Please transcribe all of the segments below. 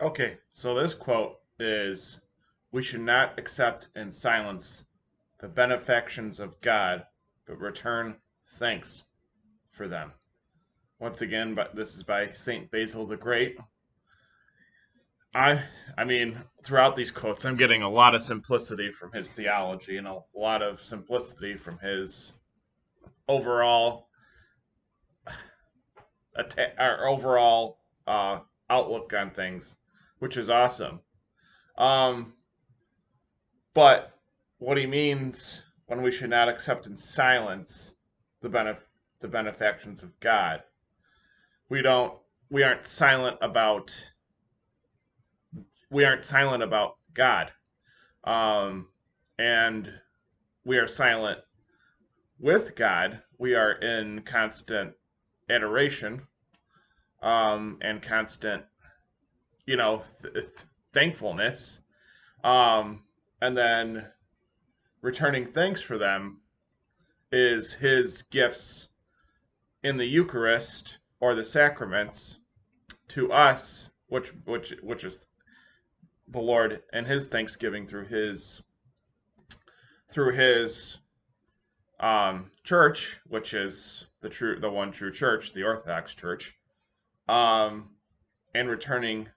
Okay, so this quote is, "We should not accept in silence the benefactions of God, but return thanks for them." Once again, but this is by Saint Basil the Great. I I mean, throughout these quotes, I'm getting a lot of simplicity from his theology and a lot of simplicity from his overall our overall uh, outlook on things, which is awesome. Um, but what he means when we should not accept in silence the the benefactions of God, we don't we aren't silent about God, um, and we are silent with God. We are in constant adoration, and constant, thankfulness, and then returning thanks for them is his gifts in the Eucharist or the sacraments to us, which is the Lord and his thanksgiving through his church, which is the one true church, the Orthodox Church, um, and returning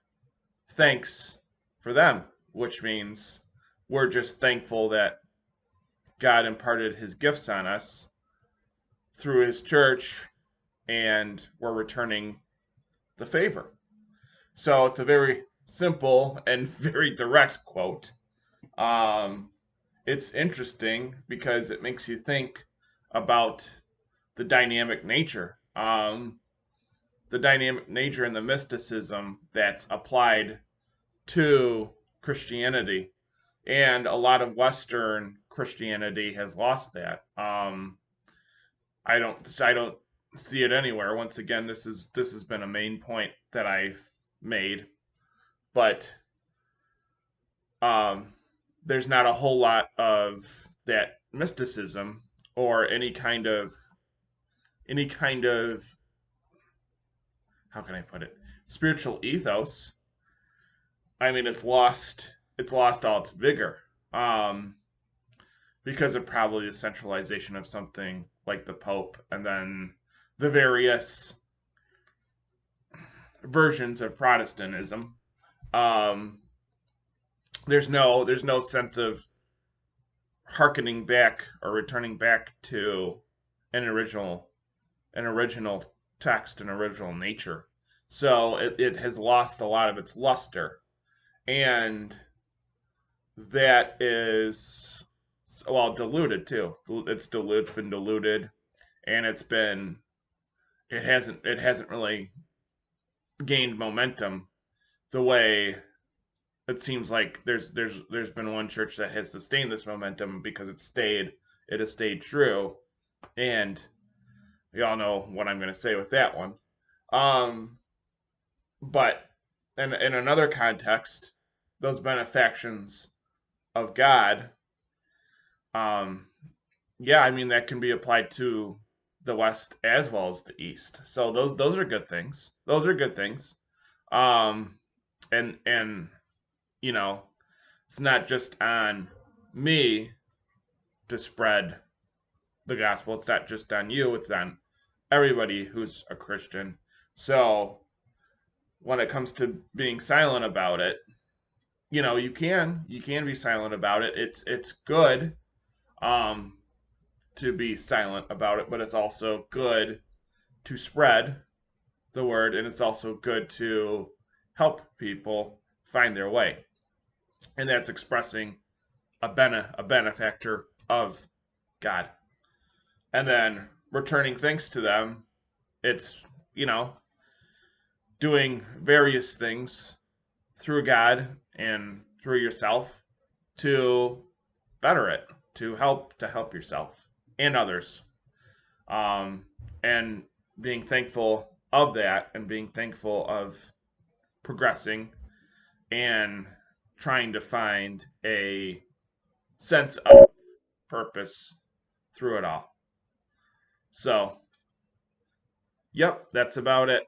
thanks for them, which means we're just thankful that God imparted his gifts on us through his church, and we're returning the favor. So it's a very simple and very direct quote. Um, it's interesting because it makes you think about the dynamic nature, and the mysticism that's applied to Christianity, and a lot of Western Christianity has lost that. I don't see it anywhere. Once again, this has been a main point that I've made, but um, there's not a whole lot of that mysticism or any kind of how can I put it, spiritual ethos. I mean, it's lost all its vigor, um, because of probably the centralization of something like the Pope, and then the various versions of Protestantism. Um, there's no sense of harkening back or returning back to an original an original text, an original nature. So it has lost a lot of its luster, and that is, well, diluted too. It's been diluted, and it hasn't really gained momentum the way it seems like there's been one church that has sustained this momentum because it has stayed true, and we all know what I'm going to say with that one. Um, but in another context, those benefactions of God, um, yeah, I mean that can be applied to the West as well as the East. So those are good things. Those are good things. Um, and you know, it's not just on me to spread the gospel. It's not just on you. It's on everybody who's a Christian. So when it comes to being silent about it, you can be silent about it. It's good, um, to be silent about it, but it's also good to spread the word, and it's also good to help people find their way, and that's expressing a benefactor of God, and then returning thanks to them. It's you know doing various things through God and through yourself to better it, to help yourself and others, um, and being thankful of that, and being thankful of progressing and trying to find a sense of purpose through it all. So, yep, that's about it.